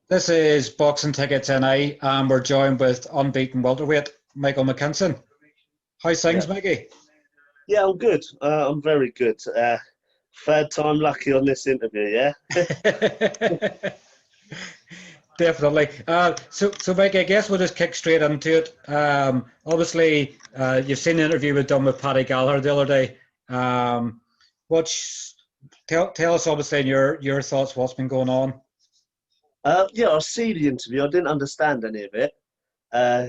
This is Boxing Tickets NI, and we're joined with unbeaten welterweight Michael McKinson. How's Yeah, things, Mikey? yeah, I'm good. I'm very good. Third time lucky on this interview. Yeah, Definitely. So, Mikey, I guess we'll just kick straight into it. Obviously, you've seen the interview we've done with Paddy Gallagher the other day. Um, what's tell us, obviously, in your thoughts, what's been going on. yeah. I see the interview. I didn't understand any of it. Uh,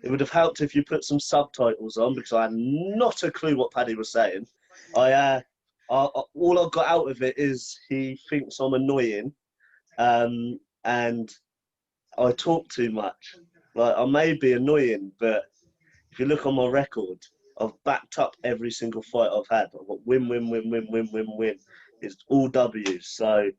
it would have helped if you put some subtitles on because I had not a clue what Paddy was saying. I, uh, all I got out of it is he thinks I'm annoying, and I talk too much. Like I may be annoying, but if you look on my record, I've backed up every single fight I've had. I've got win, win, win, win, win, win, win. It's all W's. So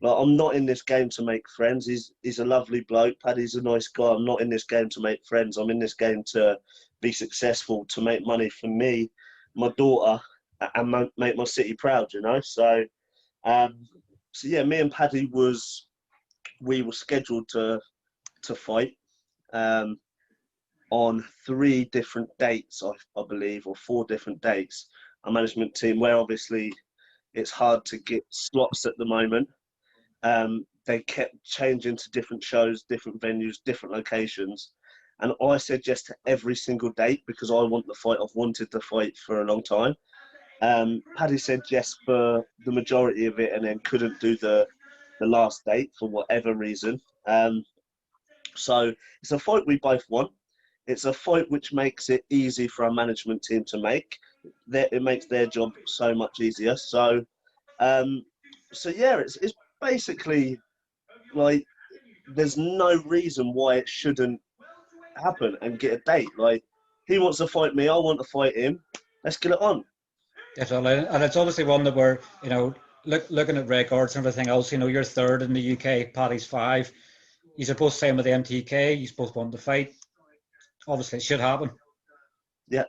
like, I'm not in this game to make friends. He's a lovely bloke. Paddy's a nice guy. I'm not in this game to make friends. I'm in this game to be successful, to make money for me, my daughter, and make my city proud. Um, so yeah, me and Paddy we were scheduled to fight. Um, on three different dates, I believe, or four different dates. Our management team, where obviously it's hard to get slots at the moment, they kept changing to different shows, different venues, different locations. And I said yes to every single date because I want the fight. I've wanted the fight for a long time. Paddy said yes for the majority of it and then couldn't do the last date for whatever reason. So it's a fight we both want. It's a fight which makes it easy for our management team to make. It makes their job so much easier. Um, so yeah, it's basically like there's no reason why it shouldn't happen and get a date. Like he wants to fight me, I want to fight him. Let's get it on. Definitely, and it's obviously one that we're, looking at records and everything else. You're third in the UK, Paddy's five. You're both same with the MTK. You both want to fight. Obviously, it should happen. Yeah,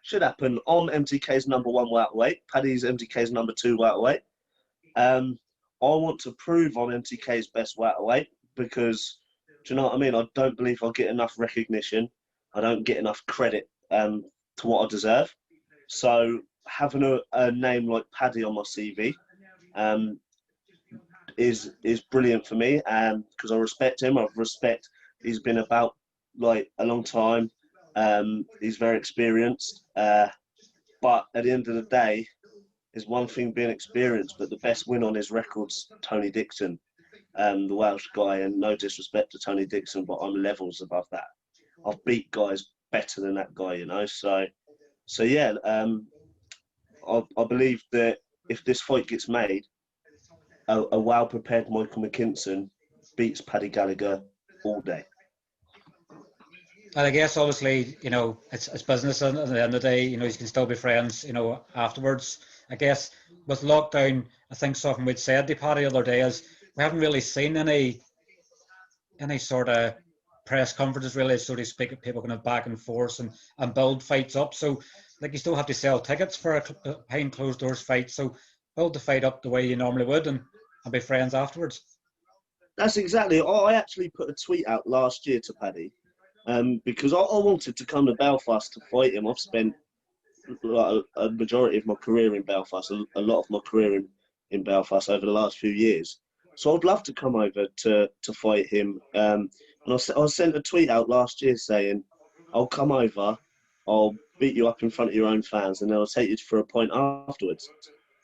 should happen. I'm MTK's number one welterweight. Paddy's MTK's number two welterweight. Um, I want to prove I'm MTK's best welterweight because, do you know what I mean? I don't believe I get enough recognition. I don't get enough credit to what I deserve. So having a name like Paddy on my CV um, is brilliant for me because I respect him. I respect he's been about like a long time. He's very experienced. But at the end of the day, is one thing being experienced, but the best win on his record's Tony Dixon, the Welsh guy. And no disrespect to Tony Dixon, but I'm levels above that. I've beat guys better than that guy. So yeah, I believe that if this fight gets made, a well prepared Michael McKinson beats Paddy Gallagher all day. And I guess obviously, it's business and at the end of the day, you can still be friends, afterwards. I guess with lockdown, I think something we'd said to Paddy the other day is we haven't really seen any sort of press conferences really, so to speak, people kind of back and forth and build fights up. So like you still have to sell tickets for a behind closed doors fight. So build the fight up the way you normally would and be friends afterwards. That's exactly. I actually put a tweet out last year to Paddy because I wanted to come to Belfast to fight him. I've spent like, a majority of my career in Belfast, a lot of my career in Belfast over the last few years. So I'd love to come over to fight him. And I sent a tweet out last year saying, I'll come over, I'll beat you up in front of your own fans, and then I'll take you for a point afterwards.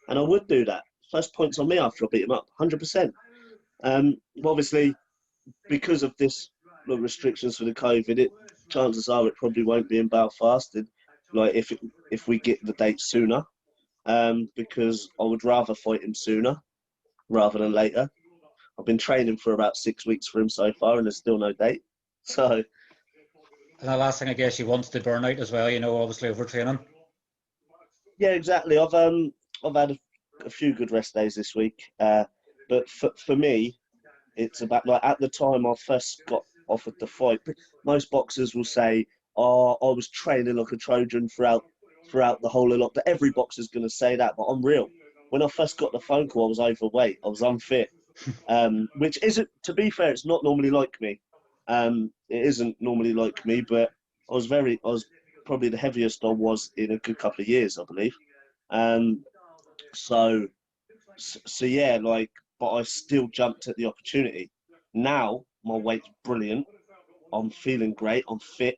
And I would do that. First point's on me after I beat him up, 100%. Obviously, because of this restrictions for the COVID, chances are it probably won't be in Belfast. Like if we get the date sooner, because I would rather fight him sooner rather than later. I've been training for about 6 weeks for him so far, and there's still no date. So And the last thing I guess you want to burn out as well, obviously overtraining. yeah, exactly. I've had a few good rest days this week, but for me, it's about like at the time I first got offered the fight. Most boxers will say, "Oh, I was training like a Trojan throughout the whole of lockdown." Every boxer's going to say that, but I'm real. When I first got the phone call, I was overweight. I was unfit. which isn't, to be fair, it's not normally like me. It isn't normally like me, but I was probably the heaviest I was in a good couple of years, I believe. Um, so, so yeah, like, but I still jumped at the opportunity. Now my weight's brilliant. I'm feeling great. I'm fit.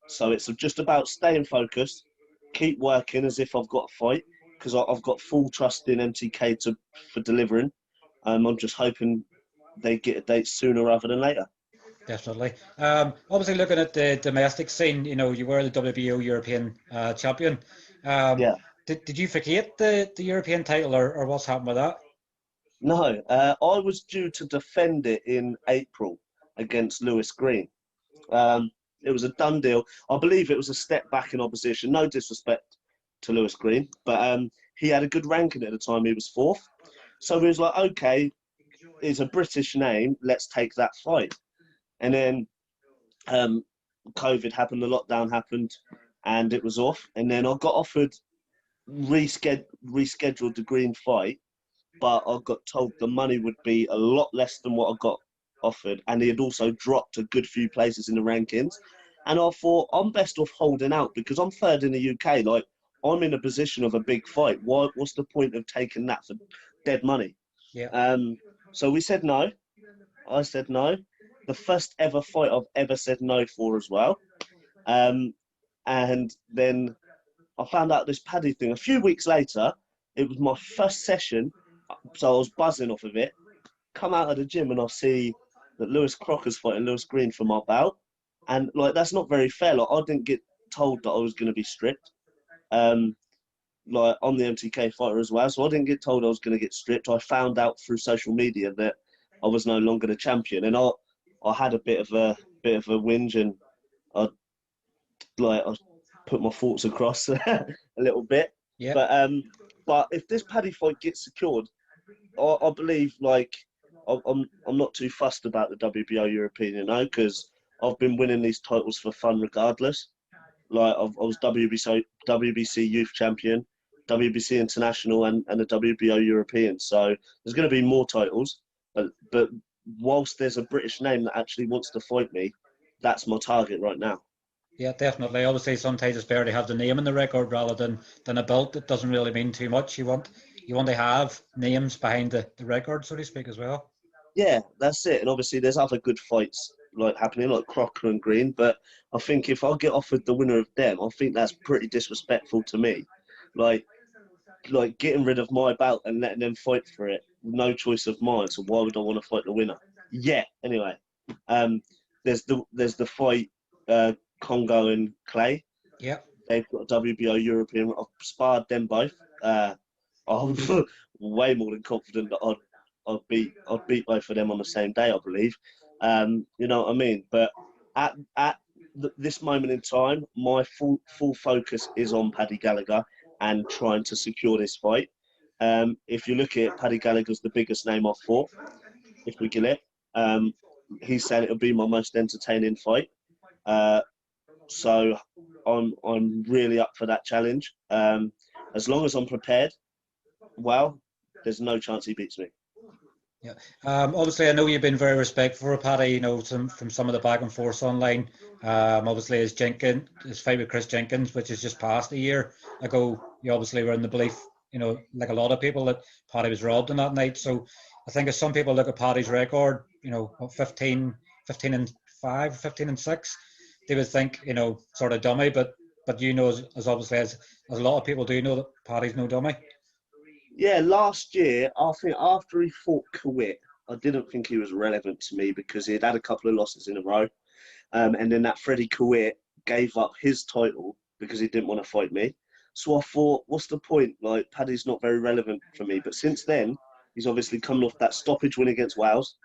So it's just about staying focused, keep working as if I've got a fight, because I've got full trust in MTK for delivering. I'm just hoping they get a date sooner rather than later. Definitely. Obviously, looking at the domestic scene, you were the WBO European champion. Um, Yeah. did you vacate the European title, or what's happened with that? No, I was due to defend it in April against Lewis Green. Um, it was a done deal. I believe it was a step back in opposition. No disrespect to Lewis Green, but he had a good ranking at the time. He was fourth. So he was like, okay, it's a British name. Let's take that fight. And then um, COVID happened, the lockdown happened, and it was off. And then I got offered rescheduled the Green fight, but I got told the money would be a lot less than what I got offered, and he had also dropped a good few places in the rankings. And I thought I'm best off holding out because I'm third in the UK. Like, I'm in a position of a big fight. What's the point of taking that for dead money? Yeah. So we said no. I said no. The first ever fight I've ever said no for as well. And then I found out this Paddy thing a few weeks later. It was my first session, so I was buzzing off of it. Come out of the gym and I see that Lewis Crocker's fighting Lewis Green for my belt, and like that's not very fair. Like I didn't get told that I was going to be stripped. Um, like I'm the MTK fighter as well, so I didn't get told I was going to get stripped. I found out through social media that I was no longer the champion, and I had a bit of a whinge, and I I put my thoughts across a little bit. Yeah. But if this Paddy fight gets secured, I believe like I'm not too fussed about the WBO European, because I've been winning these titles for fun regardless. Like I was WBC Youth Champion, WBC International, and the WBO European. So there's going to be more titles, but whilst there's a British name that actually wants to fight me, that's my target right now. Yeah, definitely. Obviously, sometimes it's better to have the name in the record rather than a belt. It doesn't really mean too much. You want to have names behind the record, so to speak, as well. Yeah, that's it. And obviously, there's other good fights like happening, like Crocker and Green. But I think if I get offered the winner of them, I think that's pretty disrespectful to me. Like, like getting rid of my belt and letting them fight for it, no choice of mine. So why would I want to fight the winner? Yeah. Anyway, um, there's the fight, Congo and Clay. Yeah. They've got a WBO European. I've sparred them both. I'm way more than confident that I'd beat both of them on the same day, I believe. You know what I mean? But at this moment in time, my full focus is on Paddy Gallagher and trying to secure this fight. If you look at it, Paddy Gallagher's the biggest name I've fought. If we get it, he's saying it'll be my most entertaining fight. So I'm really up for that challenge. As long as I'm prepared, well, there's no chance he beats me. Yeah. Obviously, I know you've been very respectful of Paddy, from some of the back and forth online. Obviously, his fight with Chris Jenkins, which is just past a year ago, you obviously were in the belief, like a lot of people, that Paddy was robbed on that night. So I think if some people look at Paddy's record, 15 and 5, 15 and 6, they would think, sort of dummy, but as obviously as a lot of people do know that Paddy's no dummy. Yeah, last year, I think after he fought Kawit, I didn't think he was relevant to me because he had a couple of losses in a row. And then that Freddie Kawit gave up his title because he didn't want to fight me. So I thought, what's the point? Like, Paddy's not very relevant for me. But since then, he's obviously coming off that stoppage win against Wales.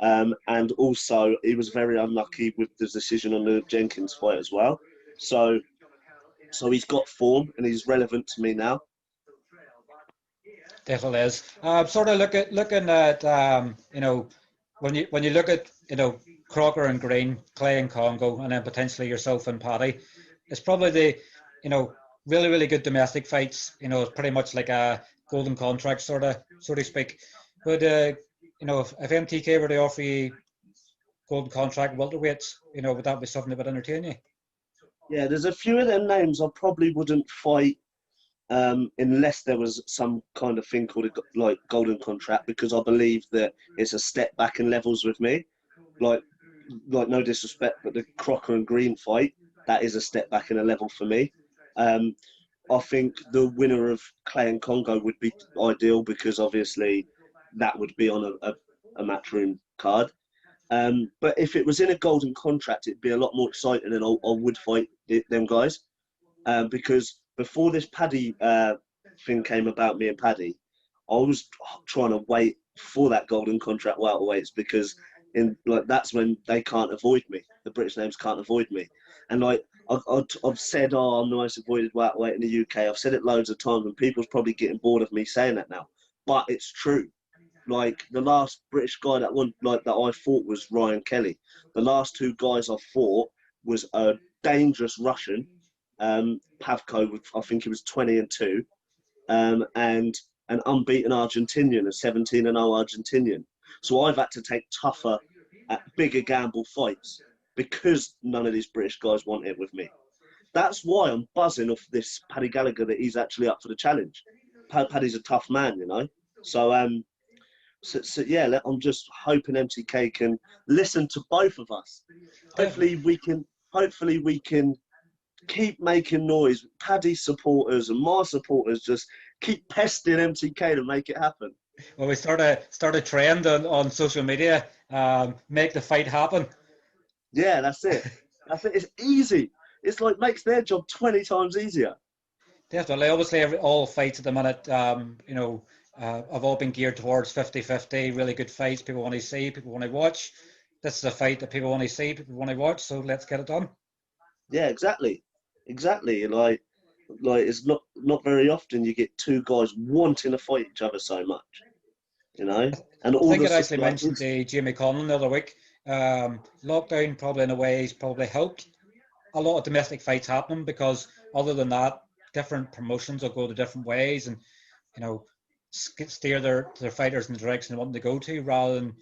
And also, he was very unlucky with the decision on the Jenkins fight as well. So he's got form and he's relevant to me now. Definitely is. Sort of looking at when you look at Crocker and Green, Clay and Congo, and then potentially yourself and Paddy, it's probably the really really good domestic fights. It's pretty much like a golden contract sort of, so to speak. But you know, if MTK were to offer you golden contract welterweights, you know, would that be something that would entertain you? Yeah, there's a few of them names I probably wouldn't fight unless there was some kind of thing called a like golden contract, because I believe that it's a step back in levels with me. Like, no disrespect, but the Crocker and Green fight, that is a step back in a level for me. Um, I think the winner of Clay and Congo would be ideal, because obviously that would be on a matchroom card. But if it was in a golden contract, it'd be a lot more exciting, and I would fight them guys. Because before this Paddy thing came about, me and Paddy, I was trying to wait for that golden contract welterweights, because that's when they can't avoid me. The British names can't avoid me, and like I've said, oh, I'm the most avoided welterweight in the UK. I've said it loads of times, and people's probably getting bored of me saying that now, but it's true. Like, the last British guy that I fought was Ryan Kelly. The last two guys I fought was a dangerous Russian, Pavko, I think he was 20-2, and an unbeaten Argentinian, a 17-0 Argentinian. So I've had to take tougher, bigger gamble fights, because none of these British guys want it with me. That's why I'm buzzing off this Paddy Gallagher, that he's actually up for the challenge. Paddy's a tough man, you know. So yeah, I'm just hoping MTK can listen to both of us. Hopefully Definitely. we can. Hopefully we can keep making noise. Paddy's supporters and my supporters just keep pestering MTK to make it happen. Well, we start a trend on social media. Make the fight happen. Yeah, that's it. That's it. It's easy. It's like makes their job 20 times easier. Definitely. Obviously, all fights at the minute, you know, have all been geared towards 50-50. Really good fights. People want to see, people want to watch. This is a fight that people want to see, people want to watch. So let's get it done. Yeah, exactly. Exactly. Like it's not very often you get two guys wanting to fight each other so much, you know? And I all think the it actually like mentioned the Jamie Conlon the other week. Lockdown probably in a way has probably helped a lot of domestic fights happening, because other than that, different promotions will go to different ways, and you know, steer their fighters in the direction they want to go to, rather than,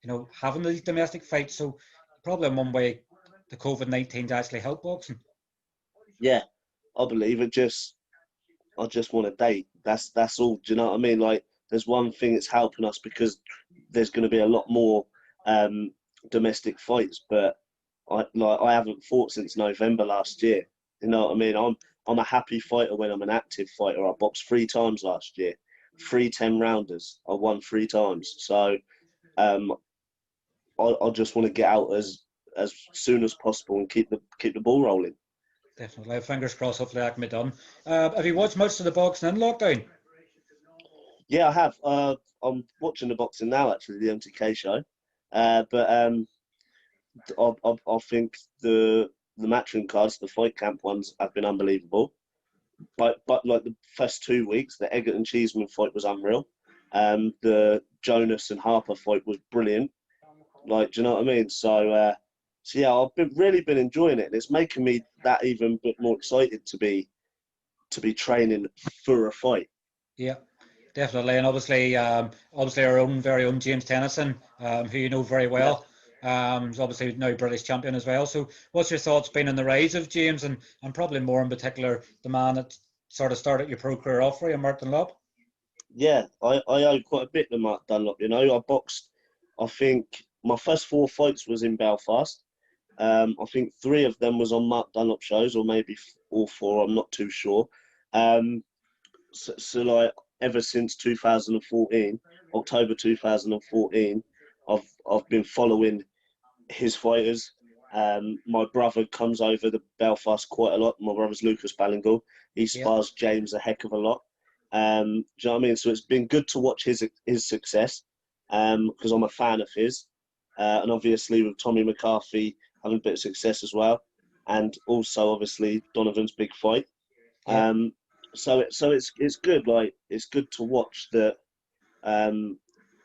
you know, having these domestic fights. So probably in one way, the COVID-19 actually helped boxing. yeah, I believe it. I just want a date. That's all. Do you know what I mean? Like, there's one thing that's helping us, because there's going to be a lot more um, domestic fights, but I haven't fought since November last year. You know what I mean? I'm a happy fighter when I'm an active fighter. I boxed 3 times last year, 3 10 rounders. I won 3 times. So um, I just want to get out as soon as possible and keep the ball rolling. Definitely. Fingers crossed, hopefully that can be done. Have you watched much of the boxing in lockdown? Yeah, I have. I'm watching the boxing now, actually, the MTK show. But I think the matchroom cards, the fight camp ones, have been unbelievable. But like the first 2 weeks, the Egerton Cheeseman fight was unreal. The Jonas and Harper fight was brilliant. Like, do you know what I mean? So yeah, really been enjoying it, and it's making me that even bit more excited to be training for a fight. Yeah, definitely. And obviously our own very own James Tennyson, who you know very Yeah. well, is obviously now British champion as well. So what's your thoughts been on the rise of James, and probably more in particular the man that sort of started your pro career off for you, Mark Dunlop? Yeah, I owe quite a bit to Mark Dunlop. You know, I boxed. I think my first 4 fights was in Belfast. I think 3 of them was on Mark Dunlop shows, or maybe all 4. I'm not too sure. Um, so like ever since 2014, October 2014, I've been following his fighters. My brother comes over to Belfast quite a lot. My brother's Lucas Ballingal. He Yeah, spars James a heck of a lot. Do you know what I mean? So it's been good to watch his success, because I'm a fan of his, and obviously with Tommy McCarthy having a bit of success as well, and also obviously Donovan's big fight. yeah, Um, so it's good. Like, it's good to watch that. Um,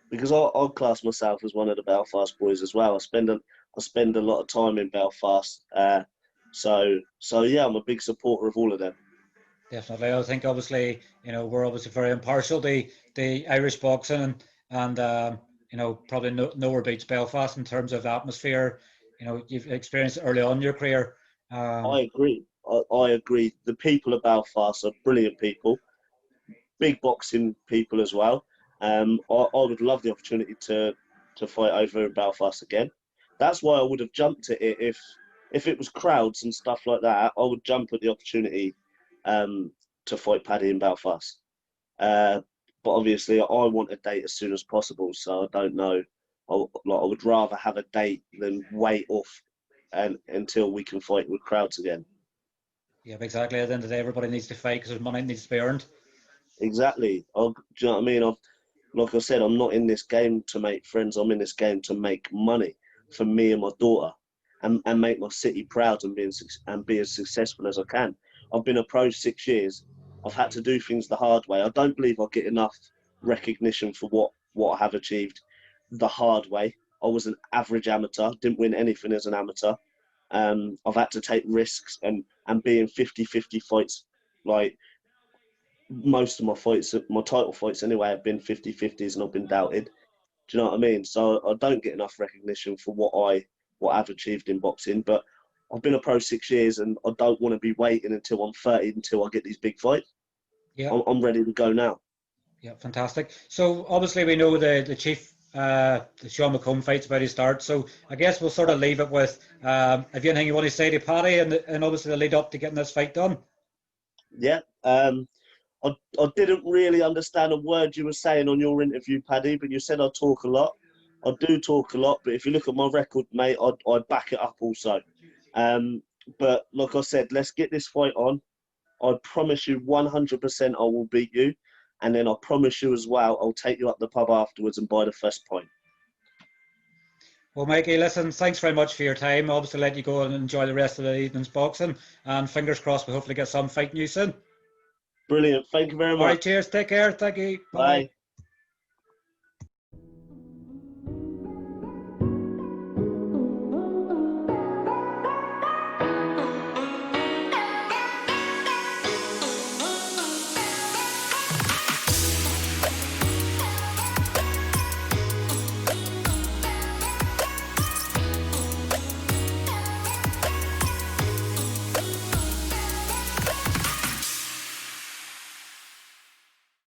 because I class myself as one of the Belfast boys as well. I spend a lot of time in Belfast. So yeah, I'm a big supporter of all of them. definitely. I think obviously, you know, we're obviously very impartial to the Irish boxing, and you know, probably nowhere beats Belfast in terms of atmosphere. You know, you've experienced it early on in your career. I agree. I agree. The people of Belfast are brilliant people, big boxing people as well. I would love the opportunity to fight over in Belfast again. That's why I would have jumped at it if it was crowds and stuff like that. I would jump at the opportunity to fight Paddy in Belfast. But obviously, I want a date as soon as possible. So I don't know. I would rather have a date than wait off and until we can fight with crowds again. Yeah, exactly. At the end of the day, everybody needs to fight because there's money that needs to be earned. Exactly. Do you know what I mean? Like I said, I'm not in this game to make friends. I'm in this game to make money for me and my daughter, and make my city proud and be as successful as I can. I've been a pro 6 years. I've had to do things the hard way. I don't believe I get enough recognition for what I have achieved the hard way. I was an average amateur, didn't win anything as an amateur. I've had to take risks and be in 50-50 fights. Like most of my fights, my title fights anyway, have been 50-50s and I've been doubted. Do you know what I mean? So I don't get enough recognition for what I've achieved in boxing. But I've been a pro 6 years, and I don't want to be waiting until I'm 30 until I get these big fights. Yeah. I'm ready to go now. Yeah, fantastic. So obviously we know the chief, the Sean McComb fight's about to start. So I guess we'll sort of leave it with, have you anything you want to say to Paddy and obviously the lead up to getting this fight done? Yeah. I didn't really understand a word you were saying on your interview, Paddy, but you said I talk a lot. I do talk a lot, but if you look at my record, mate, I back it up also. But like I said, let's get this fight on. I promise you 100% I will beat you. And then I promise you as well, I'll take you up the pub afterwards and buy the first pint. Well, Mikey, listen, thanks very much for your time. Obviously let you go and enjoy the rest of the evening's boxing. And fingers crossed we'll hopefully get some fight news soon. Brilliant. Thank you very All right, much. cheers. Take care. Thank you. Bye-bye. Bye.